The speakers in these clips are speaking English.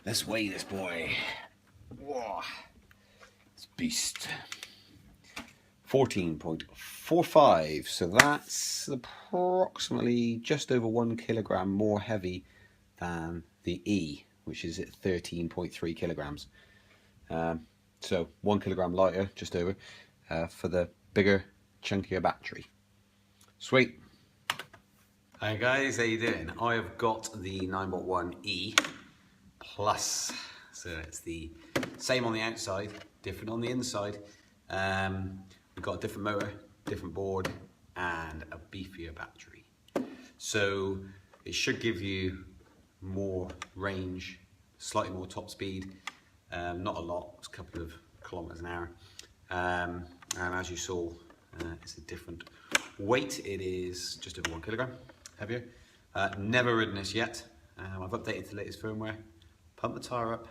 Let's weigh this boy. Whoa. This beast. 14.45, so that's approximately just over 1 kilogram more heavy than the E, which is at 13.3 kilograms. So 1 kilogram lighter, just over, for the bigger, chunkier battery. Sweet. Hi guys, how you doing? I have got the Ninebot ONE E Plus. So it's the same on the outside, different on the inside. We've got a different motor, different board, and a beefier battery. So it should give you more range, slightly more top speed, not a lot, it's a couple of kilometers an hour. And as you saw, it's a different weight. It is just over 1 kilogram heavier. Never ridden this yet. I've updated the latest firmware, pumped the tyre up,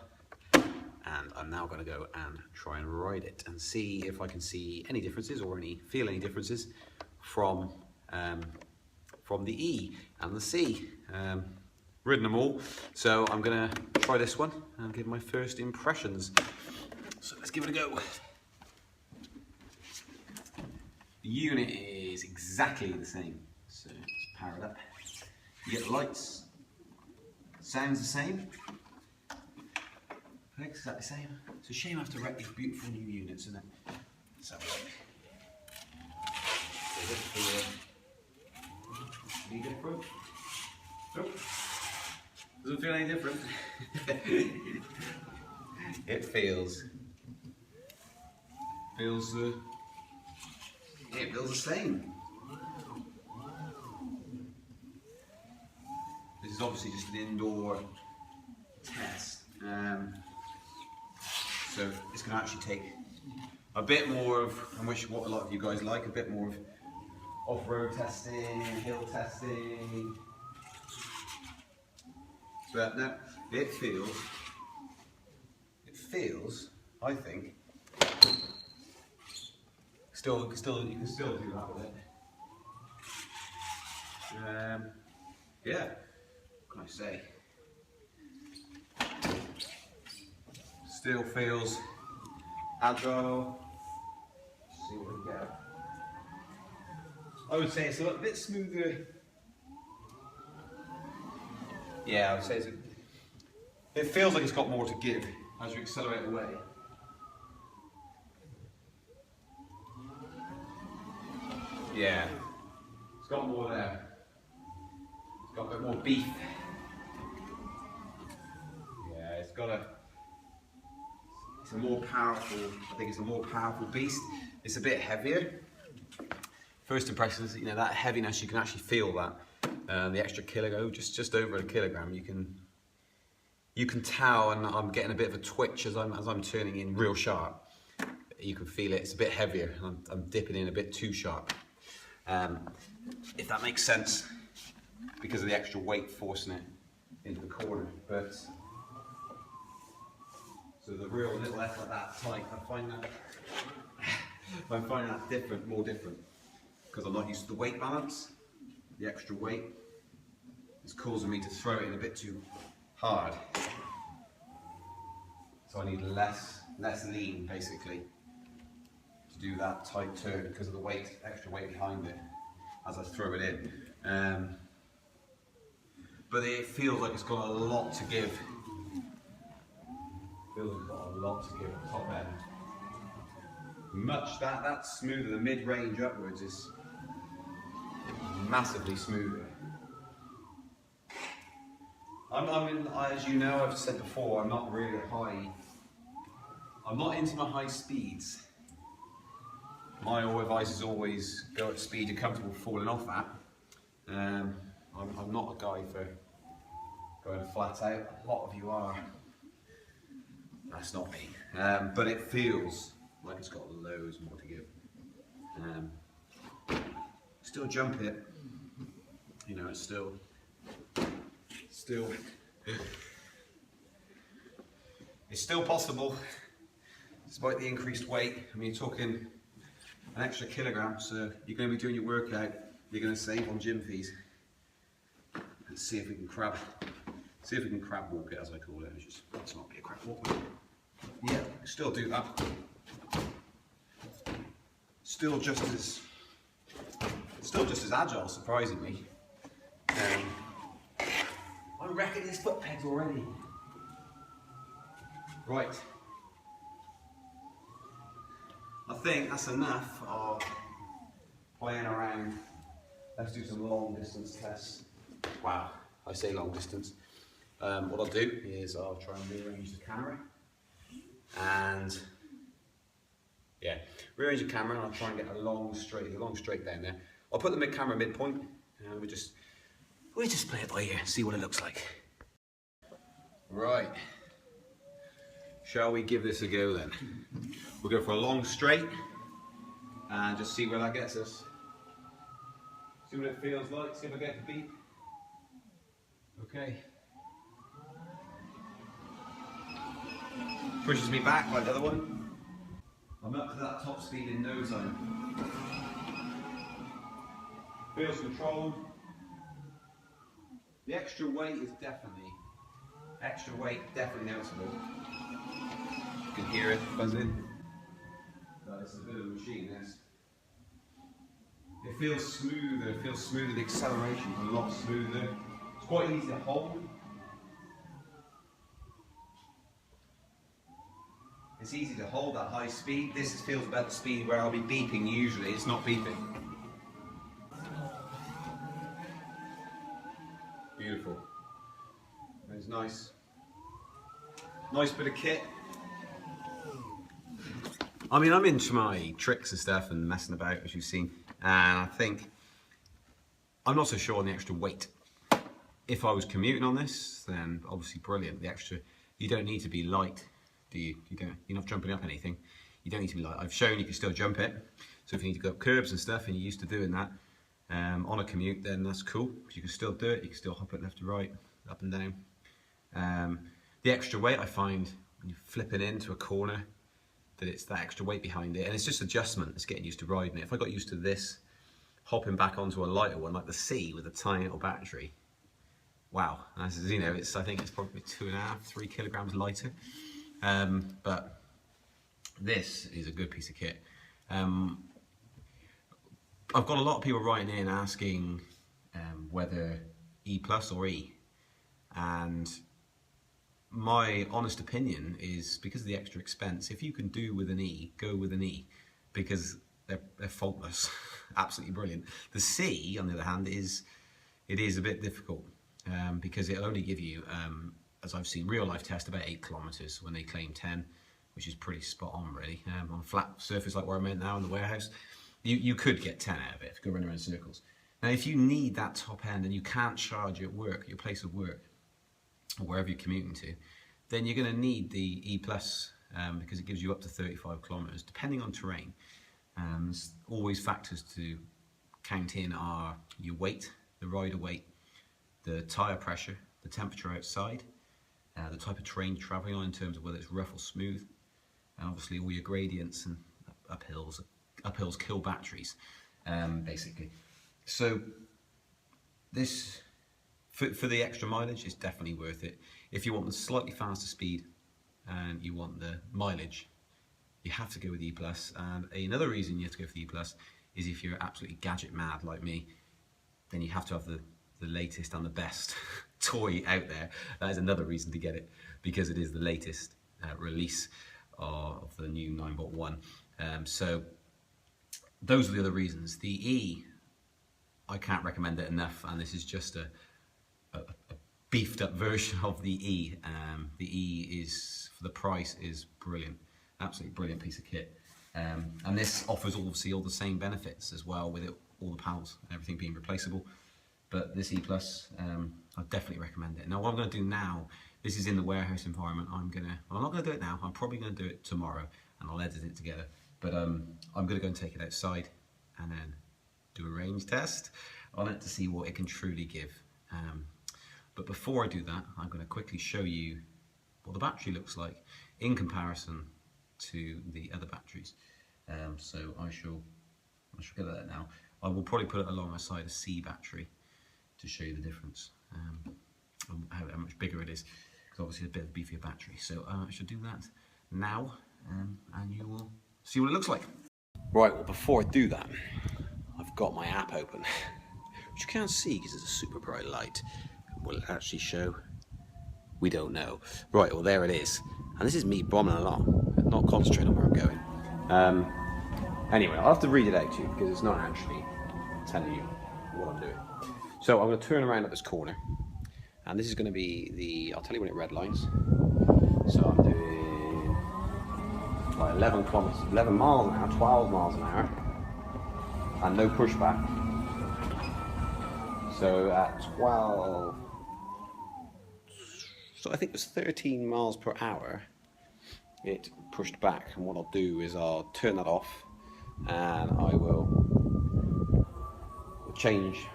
and I'm now going to go and try and ride it and see if I can see any differences or feel any differences from the E and the C. Ridden them all, so I'm going to try this one and give my first impressions. So let's give it a go. The unit is exactly the same, so let's power it up. You get the lights, sounds the same. Exactly the same. It's a shame I have to wreck these beautiful new units, isn't it? Let's have a look. Any different? Nope. Doesn't feel any different. It feels the same. This is obviously just an indoor test. So it's going to actually take a bit more of, what a lot of you guys like, a bit more of off-road testing, hill testing. But no, it feels, I think, you can still do that with it. Yeah, what can I say? Still feels agile. Let's see what we get. I would say it's a little bit smoother. Yeah, I would say it feels like it's got more to give as you accelerate away. Yeah, it's got more there. It's got a bit more beef. Yeah, it's a more powerful, I think it's a more powerful beast. It's a bit heavier. First impression is, that heaviness, you can actually feel that. The extra kilogram, just over a kilogram, you can tell, and I'm getting a bit of a twitch as I'm turning in real sharp. You can feel it, it's a bit heavier, and I'm dipping in a bit too sharp. If that makes sense, because of the extra weight forcing it into the corner. But so the real little effort at that tight, I find that different, more different, because I'm not used to the weight balance. The extra weight is causing me to throw it in a bit too hard. So I need less lean, basically, to do that tight turn because of the weight, extra weight behind it as I throw it in. But it feels like it's got a lot to give. Feels like it's got a lot to give at the top end. That's smoother. The mid-range upwards is massively smoother. As you know, I've said before, I'm not into my high speeds. My advice is always go at speed you're comfortable falling off at. I'm not a guy for going flat out. A lot of you are. That's not me. But it feels like it's got loads more to give. Still jump it. It's still. It's still possible, despite the increased weight. I mean, you're talking an extra kilogram, so you're going to be doing your workout, you're going to save on gym fees. Let's see if we can See if we can crab walk it, as I call it. Let's not be a crab walk. Yeah, still do that. Still just as agile, surprisingly. I'm wrecking his foot pegs already. Right. I think that's enough of playing around. Let's do some long distance tests. Wow, I say long distance. What I'll do is I'll try and rearrange the camera. And yeah, rearrange the camera and I'll try and get a long straight down there. I'll put the camera midpoint and we just play it by ear, see what it looks like. Right. Shall we give this a go then? We'll go for a long straight and just see where that gets us. See what it feels like, see if I get the beat. Okay. Pushes me back like the other one. I'm up to that top speed in no time. Feels controlled. The extra weight is definitely noticeable. You can hear it buzzing. But it's a bit of a machine, this. It feels smoother, the acceleration is a lot smoother. It's quite easy to hold. It's easy to hold that high speed. This feels about the speed where I'll be beeping usually. It's not beeping. Beautiful. It's nice. Nice bit of kit. I mean, I'm into my tricks and stuff and messing about, as you've seen. And I think I'm not so sure on the extra weight. If I was commuting on this, then obviously brilliant. The extra, you don't need to be light. You're not jumping up anything. You don't need to be light. I've shown you can still jump it. So if you need to go up curbs and stuff and you're used to doing that on a commute, then that's cool. You can still do it. You can still hop it left to right, up and down. The extra weight I find when you're flipping into a corner, that it's that extra weight behind it, and it's just adjustment. It's getting used to riding it. If I got used to this, hopping back onto a lighter one like the C with a tiny little battery, wow. And as you know, I think it's probably 2.5, 3 kilograms lighter. But this is a good piece of kit. I've got a lot of people writing in asking whether E plus or E, and my honest opinion is because of the extra expense, if you can do with an E, go with an E, because they're faultless, absolutely brilliant. The C, on the other hand, is a bit difficult because it'll only give you, as I've seen real life test, about 8 kilometers when they claim 10, which is pretty spot on really. On a flat surface like where I'm at now in the warehouse, you could get 10 out of it if you go running around circles. Now if you need that top end and you can't charge at work, your place of work, or wherever you're commuting to, then you're going to need the E plus because it gives you up to 35 kilometers depending on terrain. There's always factors to count in are your weight, the rider weight, the tyre pressure, the temperature outside, the type of terrain you're travelling on in terms of whether it's rough or smooth, and obviously all your gradients and uphills. Uphills kill batteries, basically. So this, for the extra mileage, is definitely worth it. If you want the slightly faster speed and you want the mileage, you have to go with E+. And another reason you have to go for the E+ is if you're absolutely gadget mad like me, then you have to have the latest and the best toy out there. That is another reason to get it, because it is the latest release of the new Ninebot ONE. So those are the other reasons. The E, I can't recommend it enough, and this is just a beefed up version of the E. The E is, for the price, is brilliant, absolutely brilliant piece of kit. And this offers obviously all the same benefits as well, with it, all the panels and everything being replaceable. But this E+, I definitely recommend it. Now what I'm going to do now, this is in the warehouse environment, well, I'm not going to do it now, I'm probably going to do it tomorrow and I'll edit it together. But I'm going to go and take it outside and then do a range test on it to see what it can truly give. But before I do that, I'm going to quickly show you what the battery looks like in comparison to the other batteries. So I shall get at that now. I will probably put it alongside a C battery to show you the difference, how much bigger it is, because obviously it's a bit of a beefier battery. So I should do that now, and you will see what it looks like. Right, well, before I do that, I've got my app open, which you can't see because it's a super bright light. Will it actually show? We don't know. Right, well, there it is. And this is me bombing along, not concentrating on where I'm going. Anyway, I'll have to read it out to you because it's not actually telling you what I'm doing. So I'm going to turn around at this corner, and this is going to be I'll tell you when it redlines. So I'm doing 11 kilometers, 11 miles an hour, 12 miles an hour, and no pushback. So at 12, so I think it was 13 miles per hour, it pushed back, and what I'll do is I'll turn that off, and I will change.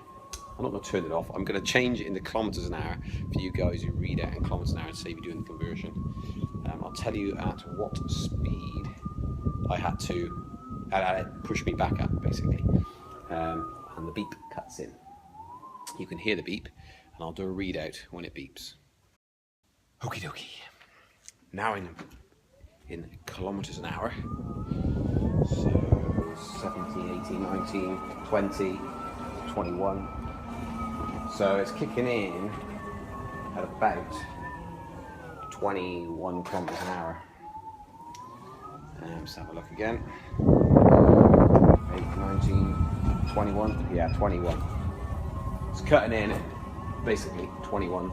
I'm not going to turn it off. I'm going to change it into kilometers an hour for you guys who read it in kilometers an hour and save you doing the conversion. I'll tell you at what speed I had to push me back at, basically. And the beep cuts in. You can hear the beep, and I'll do a readout when it beeps. Okie dokie. Now in kilometers an hour. So 17, 18, 19, 20, 21. So it's kicking in at about 21 kilometers an hour. Let's have a look again. 8, 19, 21. Yeah, 21. It's cutting in at basically 21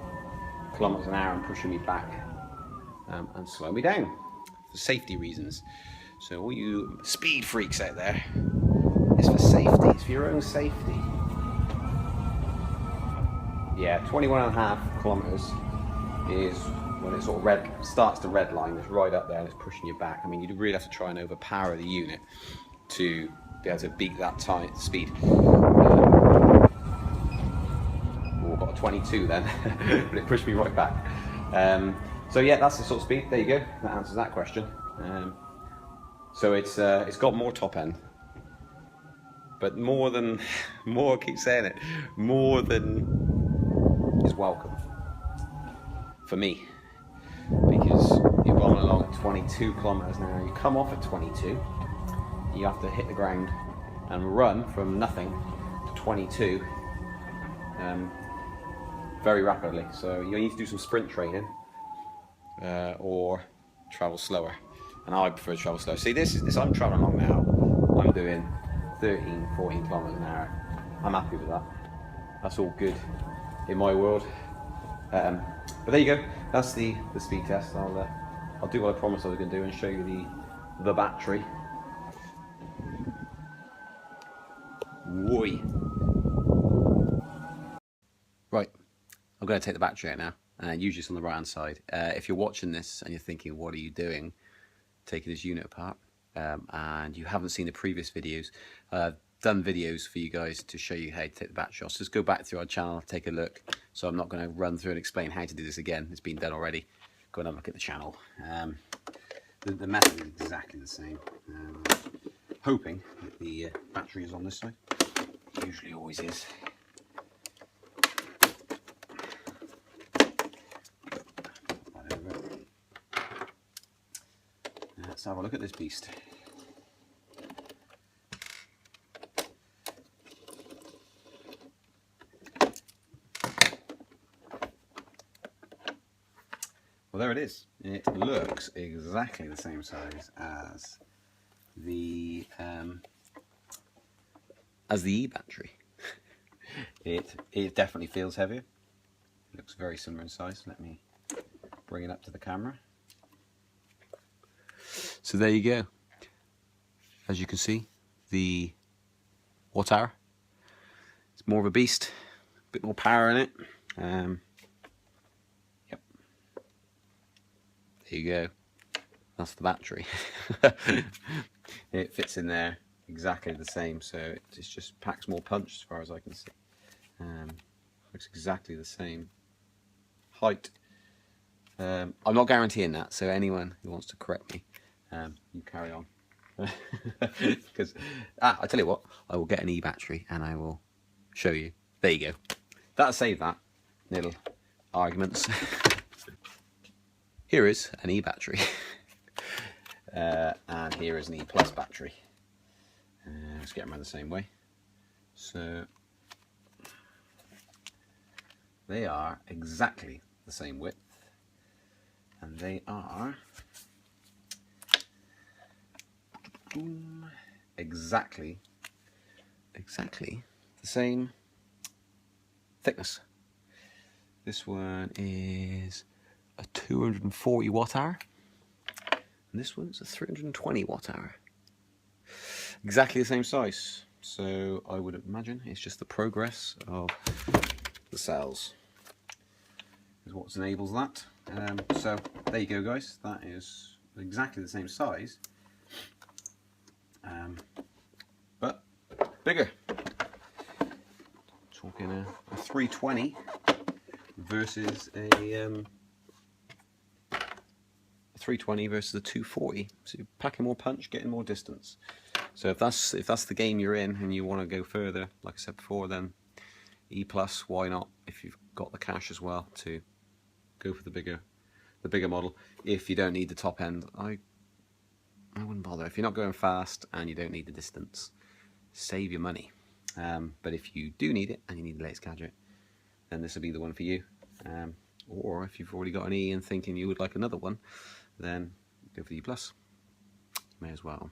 kilometers an hour and pushing me back and slowing me down for safety reasons. So all you speed freaks out there, it's for safety. It's for your own safety. Yeah, 21.5 kilometers is when it sort of starts to redline. It's right up there and it's pushing you back. I mean, you really have to try and overpower the unit to be able to beat that speed. I've got a 22 then, but it pushed me right back. So yeah, that's the sort of speed. There you go. That answers that question. So it's got more top end, but I keep saying it, more than is welcome for me, because you're bombing along at 22 kilometers an hour. You come off at 22, you have to hit the ground and run from nothing to 22 very rapidly. So you need to do some sprint training or travel slower, and I prefer to travel slower. See, this I'm traveling along now. I'm doing 13, 14 kilometers an hour. I'm happy with that. That's all good in my world. But there you go. That's the speed test. I'll do what I promised I was going to do and show you the battery. Woi. Right, I'm going to take the battery out now, and usually it's on the right hand side. If you're watching this and you're thinking, what are you doing taking this unit apart, and you haven't seen the previous videos, done videos for you guys to show you how to take the battery off. So just go back through our channel, take a look. So I'm not going to run through and explain how to do this again. It's been done already. Go and have a look at the channel. The method is exactly the same. Hoping that the battery is on this side. Usually always is. Let's have a look at this beast. Well, there it is. It looks exactly the same size as the E battery. It definitely feels heavier. It looks very similar in size. Let me bring it up to the camera. So there you go. As you can see, the watt hour. It's more of a beast, a bit more power in it. Yep. There you go. That's the battery. It fits in there exactly the same, so it just packs more punch as far as I can see. Looks exactly the same height. I'm not guaranteeing that, so anyone who wants to correct me, you carry on. Because I tell you what, I will get an E battery and I will show you. There you go. That'll save that. arguments. Here is an E battery. And here is an E plus battery. Let's get them around the same way. So they are exactly the same width, and they are exactly the same thickness. This one is a 240 watt hour, and this one's a 320 watt hour. Exactly the same size. So I would imagine it's just the progress of the cells is what enables that. So there you go, guys. That is exactly the same size, but bigger. Talking a 320 versus a 320 versus a 240. So you're packing more punch, getting more distance. So if that's the game you're in and you want to go further, like I said before, then E plus, why not? If you've got the cash as well to go for the bigger model. If you don't need the top end, I wouldn't bother. If you're not going fast and you don't need the distance, save your money. But if you do need it and you need the latest gadget, then this will be the one for you. Or if you've already got an E and thinking you would like another one, then go for the E plus. May as well.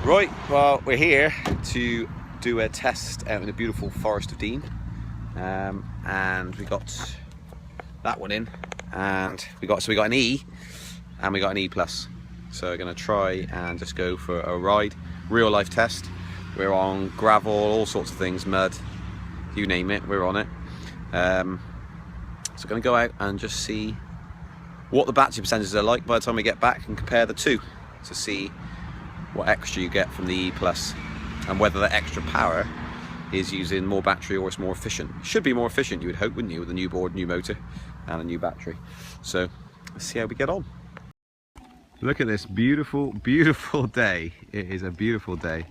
Right, well, we're here to do a test out in the beautiful Forest of Dean, and we got that one in, and we got an E, and we got an E plus. So we're going to try and just go for a ride, real life test. We're on gravel, all sorts of things, mud, you name it, we're on it. So we're going to go out and just see what the battery percentages are like by the time we get back, and compare the two to see what extra you get from the E plus, and whether that extra power is using more battery or it's more efficient. It should be more efficient, you would hope, wouldn't you, with a new board, new motor and a new battery. So let's see how we get on. Look at this beautiful, beautiful day. It is a beautiful day,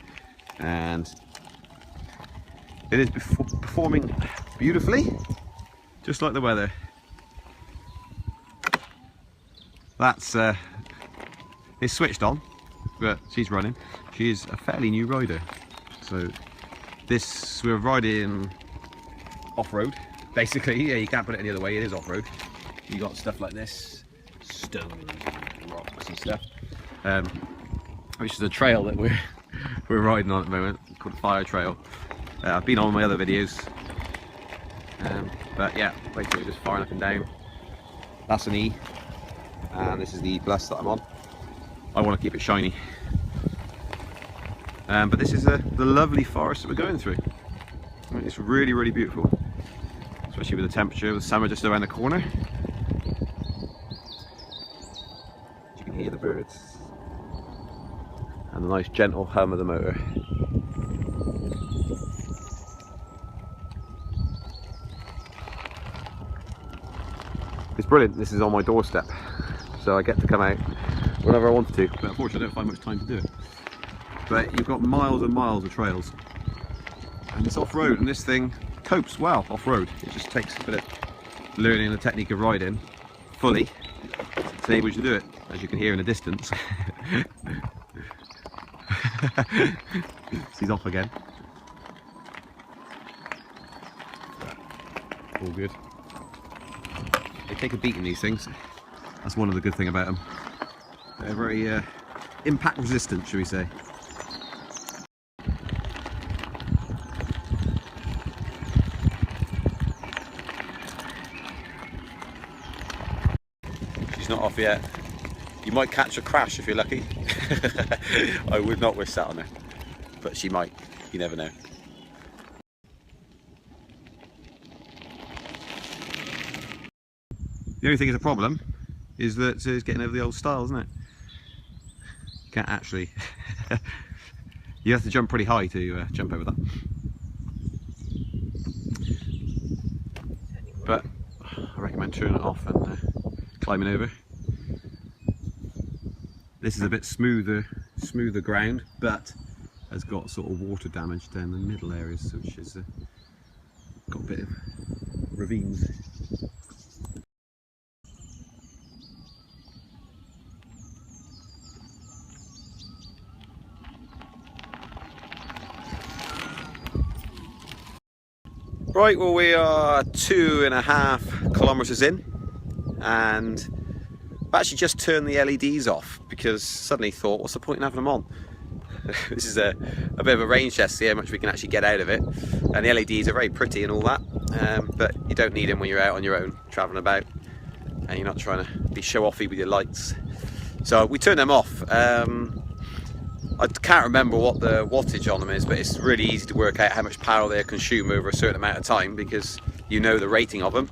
and it is performing beautifully, just like the weather. That's it's switched on, but she's running. She is a fairly new rider, so we're riding off-road basically. Yeah, you can't put it any other way, it is off-road. You got stuff like this, stones and rocks and stuff, which is a trail that we're riding on at the moment, called Fire Trail. I've been on my other videos, but yeah, basically just firing up and down. That's an E, and this is the E plus that I'm on. I want to keep it shiny. But this is the lovely forest that we're going through. I mean, it's really, really beautiful, especially with the temperature, with summer just around the corner. You can hear the birds and the nice gentle hum of the motor. It's brilliant. This is on my doorstep, so I get to come out whenever I want to, but unfortunately I don't find much time to do it. But you've got miles and miles of trails, and it's off-road, and this thing copes well off-road. It just takes a bit of learning the technique of riding fully to enable you to do it, as you can hear in the distance. She's off again. All good. They take a beating, these things. That's one of the good things about them. They're very impact resistant, shall we say. She's not off yet. You might catch a crash if you're lucky. I would not wish that on her, but she might. You never know. The only thing is a problem is that it's getting over the old style, isn't it? You can't actually. You have to jump pretty high to jump over that. But I recommend turning it off and climbing over. This is a bit smoother ground, but has got sort of water damage down the middle areas, which has got a bit of ravines. Right, well, we are 2.5 kilometers in, and I've actually just turned the LEDs off because suddenly thought, what's the point in having them on? This is a bit of a range test to see how much we can actually get out of it, and the LEDs are very pretty and all that, but you don't need them when you're out on your own travelling about and you're not trying to be show-offy with your lights. So we turned them off. I can't remember what the wattage on them is, but it's really easy to work out how much power they consume over a certain amount of time, because you know the rating of them.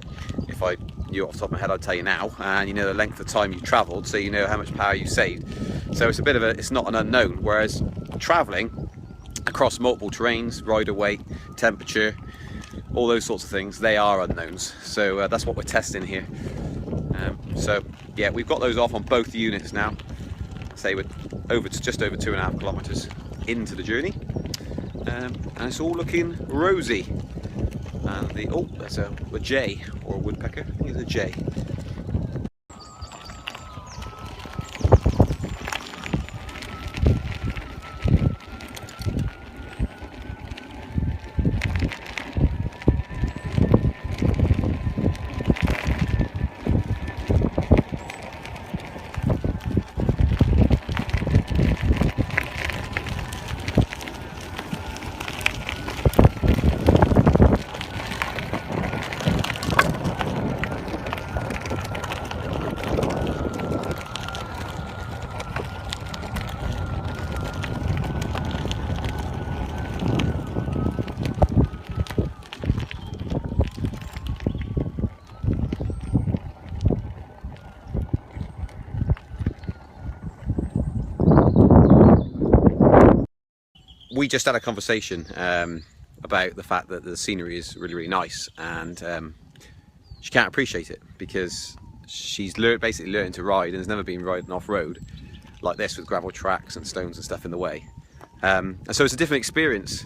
If I knew off the top of my head, I'd tell you now, and you know the length of time you travelled, so you know how much power you saved. So it's a bit of it's not an unknown, whereas travelling across multiple terrains, rider weight, temperature, all those sorts of things, they are unknowns. So that's what we're testing here. So yeah, we've got those off on both units now. Say we're just over 2.5 kilometers into the journey, and it's all looking rosy. And that's a jay, or a woodpecker. I think it's a jay. We just had a conversation about the fact that the scenery is really, really nice, and she can't appreciate it because she's basically learning to ride and has never been riding off-road like this with gravel tracks and stones and stuff in the way. And so it's a different experience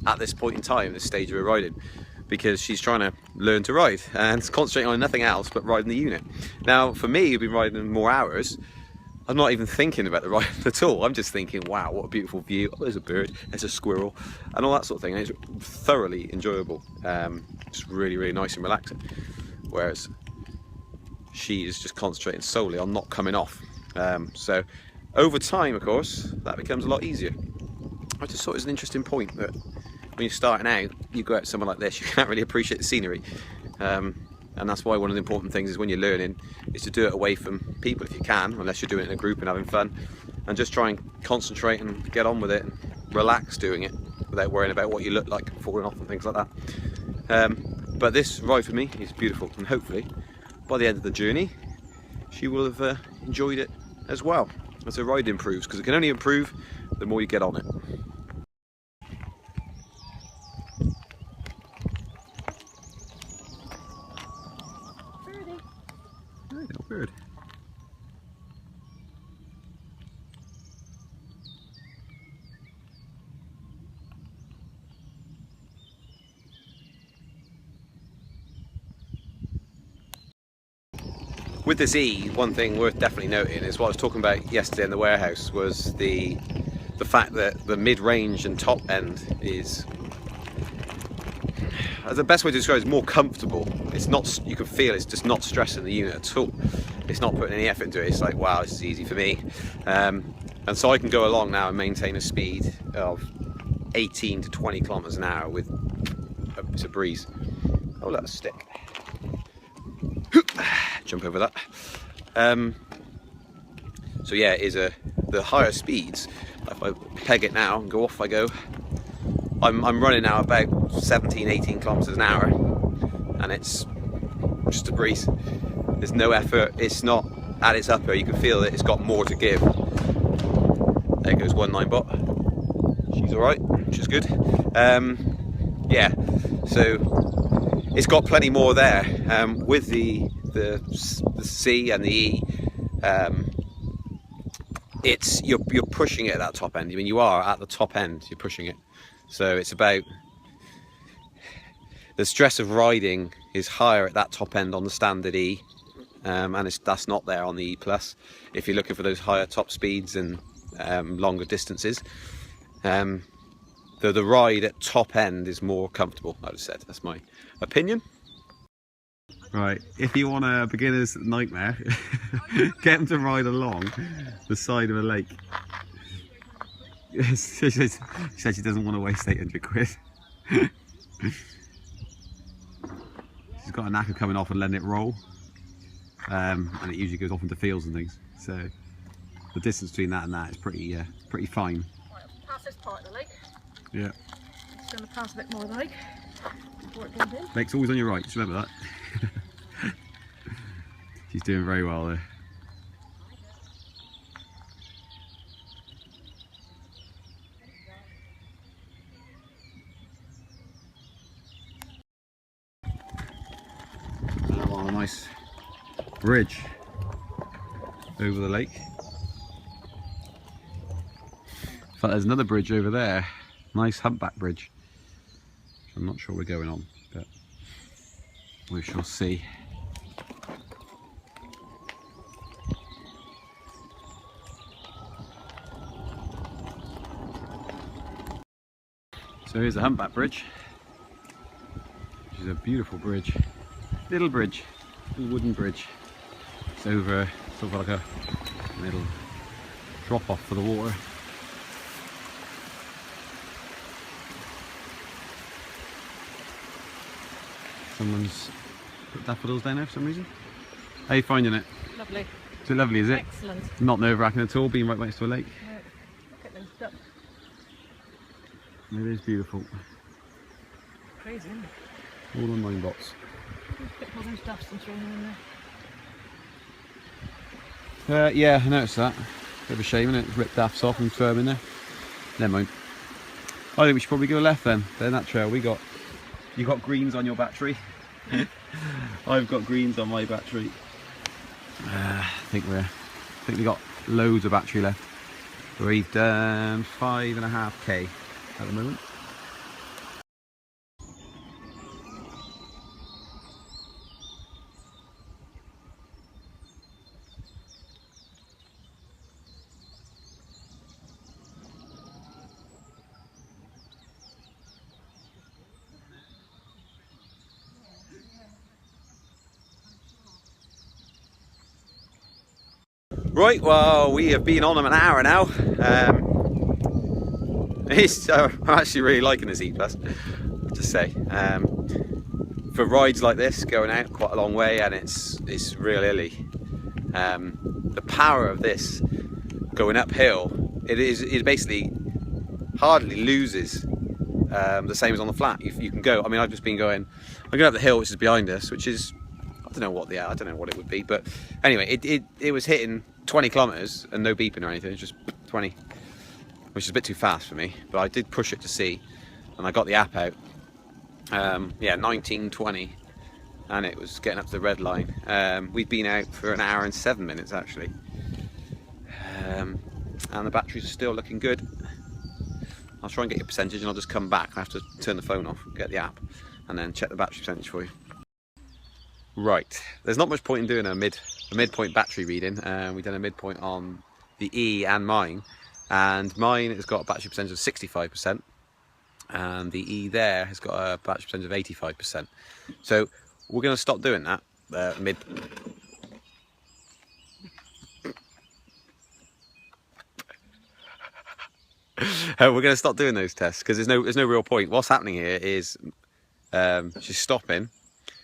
at this point in time, this stage of her riding, because she's trying to learn to ride and concentrating on nothing else but riding the unit. Now, for me, who've been riding more hours, I'm not even thinking about the ride at all. I'm just thinking, wow, what a beautiful view. Oh, there's a bird, there's a squirrel, and all that sort of thing. And it's thoroughly enjoyable. It's really, really nice and relaxing. Whereas she is just concentrating solely on not coming off. So over time, of course, that becomes a lot easier. I just thought it was an interesting point that when you're starting out, you go out somewhere like this, you can't really appreciate the scenery. And that's why one of the important things is when you're learning is to do it away from people if you can, unless you're doing it in a group and having fun, and just try and concentrate and get on with it and relax doing it without worrying about what you look like falling off and things like that. But this ride for me is beautiful, and hopefully by the end of the journey she will have enjoyed it as well, as the ride improves, because it can only improve the more you get on it. Little bird. With this E, one thing worth definitely noting is what I was talking about yesterday in the warehouse, was the fact that the mid-range and top end is, the best way to describe it, is more comfortable. It's not, you can feel it's just not stressing the unit at all. It's not putting any effort into it. It's like, wow, this is easy for me. And so I can go along now and maintain a speed of 18 to 20 kilometers an hour with it's a breeze. Oh, look, a stick. Jump over that. So yeah, it is the higher speeds. If I peg it now and go off I go, I'm running now about 17, 18 kilometers an hour, and it's just a breeze. There's no effort. It's not at its upper. You can feel that it's got more to give. There goes one Ninebot. She's all right. She's good. Yeah. So it's got plenty more there. With the C and the E, it's you're pushing it at that top end. I mean, you are at the top end. You're pushing it. So it's about, the stress of riding is higher at that top end on the standard E, and that's not there on the E Plus if you're looking for those higher top speeds and longer distances. The ride at top end is more comfortable, I would have said. That's my opinion. Right, if you want a beginner's nightmare, get them to ride along the side of a lake. She said she doesn't want to waste 800 quid. She's got a knack of coming off and letting it roll, and it usually goes off into fields and things. So the distance between that and that is pretty fine. Right, pass this part of the lake. Yeah. Just going to pass a bit more of the lake before it goes in. Lake's always on your right, just remember that. She's doing very well there. On a nice bridge over the lake. In fact, there's another bridge over there. Nice humpback bridge. I'm not sure we're going on, but we shall see. So here's the humpback bridge, which is a beautiful bridge. Little bridge, little wooden bridge. It's over sort of like a little drop off for the water. Someone's put daffodils down there for some reason. How are you finding it? Lovely. Is it lovely, is it? Excellent. Not nerve-wracking at all, being right next to a lake. No. Look at those ducks. It is beautiful. Crazy, isn't it? All on Ninebots. Just pick all those ducks and throw them in there. Yeah, I noticed that. Bit of a shame, isn't it? Rip daffs off and throw them in there. Never mind. I think we should probably go left then. Then that trail you got greens on your battery. I've got greens on my battery. I think we got loads of battery left. We've done 5.5k at the moment. Right, well, we have been on them an hour now. I'm actually really liking this E Plus, to say. For rides like this, going out quite a long way, and it's real illy. The power of this going uphill, it basically hardly loses the same as on the flat. You can go. I mean, I'm going up the hill, which is behind us, which is I don't know what it would be, but anyway, it was hitting 20 kilometers and no beeping or anything. It's just 20, which is a bit too fast for me. But I did push it to see, and I got the app out. Yeah, 19:20, and it was getting up to the red line. We've been out for an hour and 7 minutes actually, and the batteries are still looking good. I'll try and get your percentage, and I'll just come back. I have to turn the phone off, get the app, and then check the battery percentage for you. Right, there's not much point in doing a midpoint battery reading. We've done a midpoint on the E and mine has got a battery percentage of 65%, and the E there has got a battery percentage of 85%. So we're going to stop doing that we're going to stop doing those tests because there's no real point. What's happening here is she's stopping,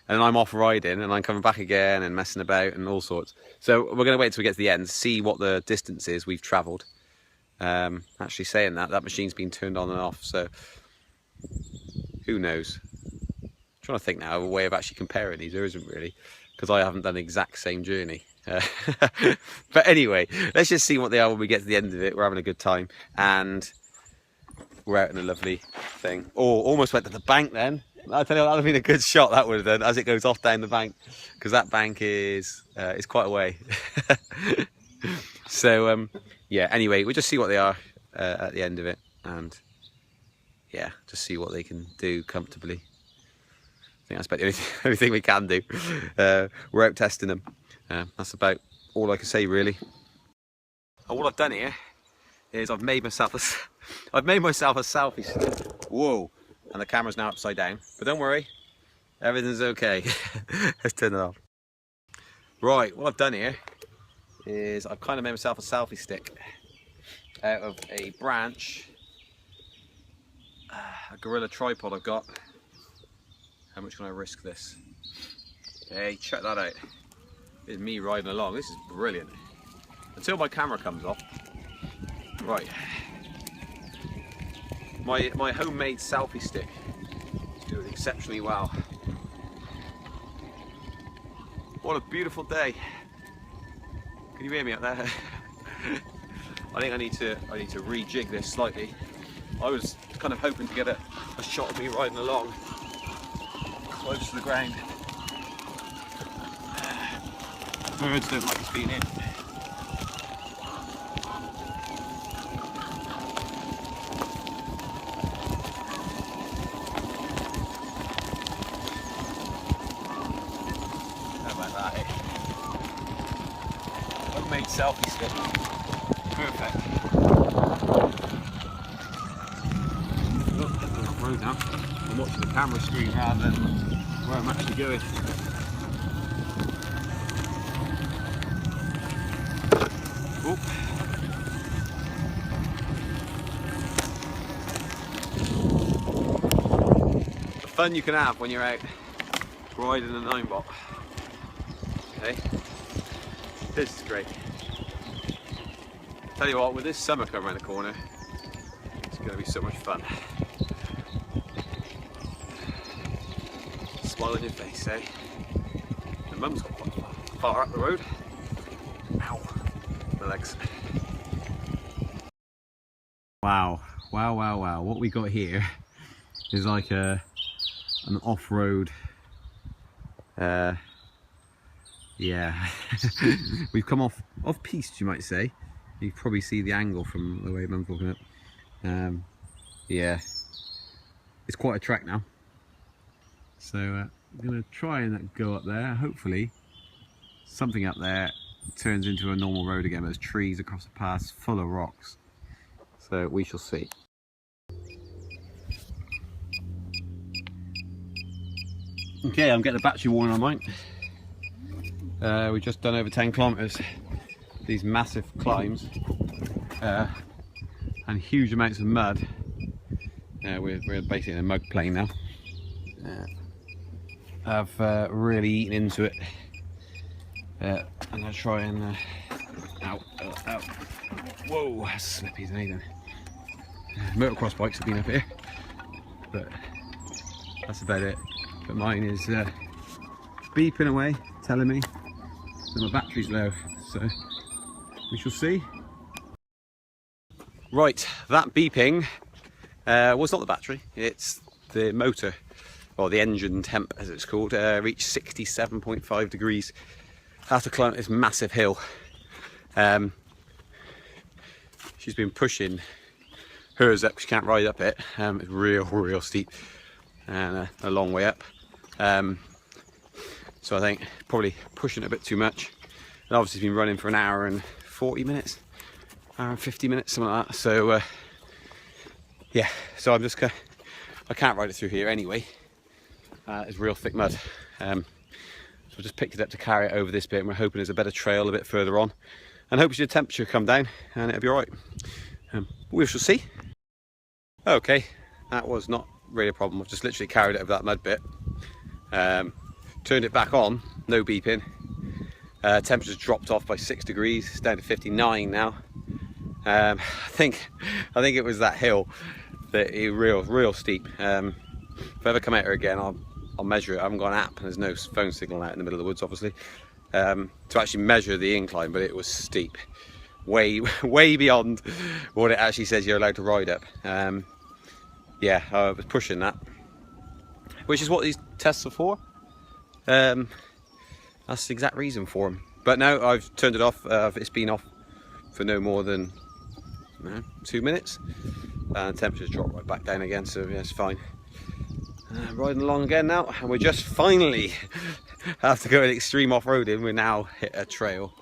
and I'm off riding, and I'm coming back again and messing about and all sorts. So we're going to wait till we get to the end, see what the distance is we've travelled. Actually saying that machine's been turned on and off, so who knows. I'm trying to think now of a way of actually comparing these. There isn't really, because I haven't done the exact same journey. But anyway, let's just see what they are when we get to the end of it. We're having a good time, and we're out in a lovely thing. Oh, almost went to the bank then. I tell you, that would have been a good shot, that would have done, as it goes off down the bank, because that bank is quite a way. So yeah, anyway, we'll just see what they are at the end of it, and yeah, just see what they can do comfortably. think that's about the only thing we can do. We're out testing them. That's about all I can say really. And what I've done here is I've made myself a selfie stick. Whoa! And the camera's now upside down. But don't worry, everything's okay. Let's turn it off. Right, what I've done here is I've kind of made myself a selfie stick out of a branch, a Gorilla tripod I've got. How much can I risk this? Hey, check that out. It's me riding along. This is brilliant. Until my camera comes off. Right. My homemade selfie stick is doing exceptionally well. What a beautiful day. Can you hear me up there? I think I need to rejig this slightly. I was kind of hoping to get a shot of me riding along close to the ground. Birds don't like us being in. How about that, eh? Homemade selfie stick. Perfect. Oh, I'm off road now. I'm watching the camera screen rather than where I'm actually going. Oh. The fun you can have when you're out riding a Ninebot. Okay, this is great. Tell you what, with this summer coming around the corner, it's going to be so much fun. Smile on your face, eh? The mum's got quite far up the road. Ow, my legs. Wow, wow, wow, wow. What we got here is like an off-road, yeah. We've come off piste, you might say. You can probably see the angle from the way Mum's walking up. Yeah, it's quite a track now. So I'm going to try and go up there. Hopefully something up there turns into a normal road again. There's trees across the pass full of rocks. So we shall see. Okay, I'm getting a battery warning on mine. We've just done over 10 kilometers. These massive climbs and huge amounts of mud. We're basically in a mud plain now. I've really eaten into it. I'm going to try and ow. Whoa, that's slippy as anything. Motocross bikes have been up here, but that's about it. But mine is beeping away, telling me that my battery's low, so we shall see. Right, that beeping was not the battery, it's the motor, or the engine temp as it's called. Reached 67.5 degrees after climbing this massive hill. She's been pushing hers up, she can't ride up it. It's real steep and a long way up. So I think probably pushing it a bit too much. And obviously it's been running for an hour and 40 minutes, hour and 50 minutes, something like that. So yeah, so I'm just I can't ride it through here anyway. It's real thick mud. So I just picked it up to carry it over this bit, and we're hoping there's a better trail a bit further on, and hopefully the temperature will come down and it'll be alright. We shall see. Okay, that was not really a problem. I've just literally carried it over that mud bit, turned it back on, no beeping. Temperature's dropped off by 6 degrees, it's down to 59 now. I think it was that hill that is real steep. If I ever come out here again, I'll measure it. I haven't got an app and there's no phone signal out in the middle of the woods, obviously, to actually measure the incline, but it was steep, way beyond what it actually says you're allowed to ride up. Yeah, I was pushing that, which is what these tests are for. That's the exact reason for them. But now I've turned it off. It's been off for no more than 2 minutes, and temperature's dropped right back down again, so yeah, it's fine. Riding along again now, and we're just finally, after going extreme off-roading, we now hit a trail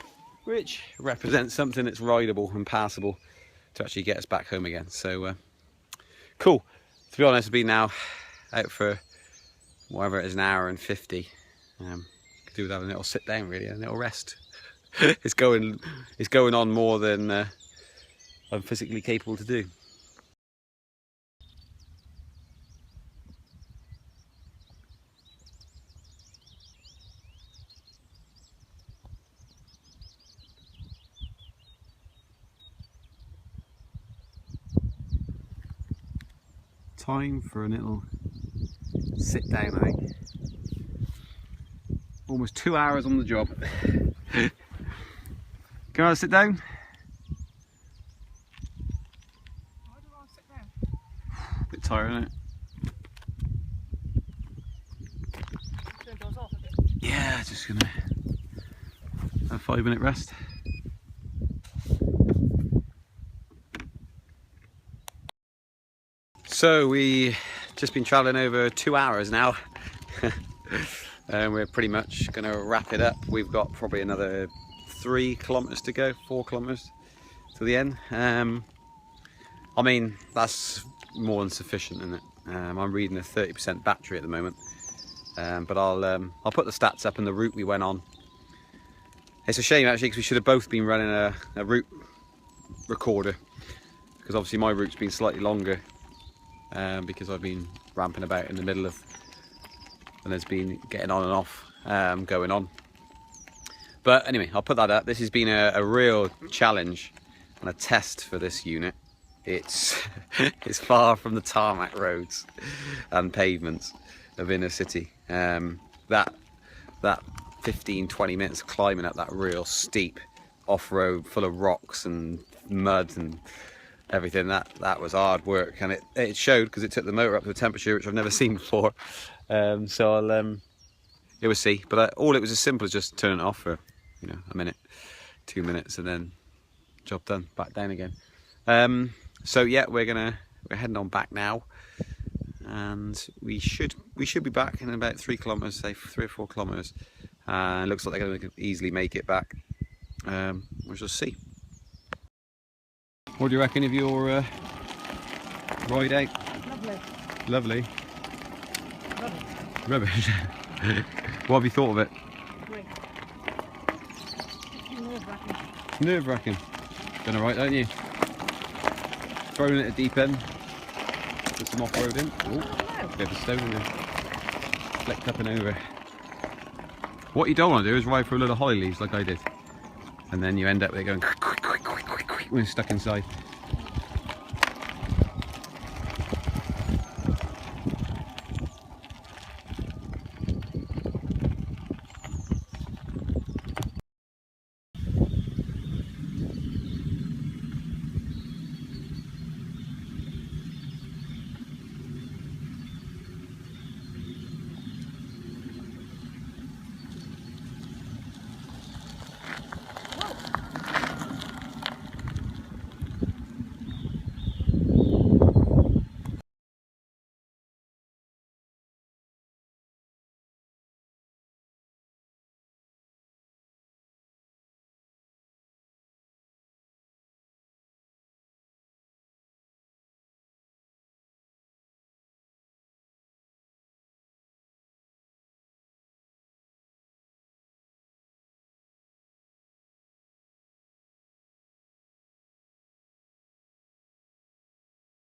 which represents something that's rideable and passable to actually get us back home again. So cool. To be honest, I've been now out for whatever it is, an hour and 50. Could do with having a little sit down really, and a little rest. It's going on more than I'm physically capable to do. Time for a little sit down, I think. Almost 2 hours on the job. Can I sit down? Why do I want to sit down? A bit tired, isn't it? Turn those off a bit. Yeah, just gonna have a 5-minute rest. So we just been travelling over 2 hours now. And we're pretty much going to wrap it up. We've got probably another 3 kilometres to go, 4 kilometres to the end. I mean, that's more than sufficient, isn't it? I'm reading a 30% battery at the moment, but I'll put the stats up and the route we went on. It's a shame actually, because we should have both been running a route recorder, because obviously my route's been slightly longer, because I've been ramping about in the middle of, and there's been getting on and off going on. But anyway, I'll put that up. This has been a real challenge and a test for this unit. It's it's far from the tarmac roads and pavements of inner city. That 15-20 minutes climbing up that real steep off-road full of rocks and mud and everything, that was hard work, and it showed, because it took the motor up to a temperature which I've never seen before. So it was see, but all it was as simple as just turning it off for, you know, a minute, 2 minutes, and then job done, back down again. So yeah, we're heading on back now, and we should be back in about 3 kilometers, say 3 or 4 kilometers. It looks like they're going to easily make it back. We shall see. What do you reckon of your ride out? Lovely. Lovely. Rubbish. What have you thought of it? Great. Nerve-wracking. Nerve-wracking. Done alright, don't you? Thrown it at deep end. Put some off-roading. Oh, bit of a stone in there. Flecked up and over. What you don't want to do is ride through a load of holly leaves like I did. And then you end up there going when it's stuck inside.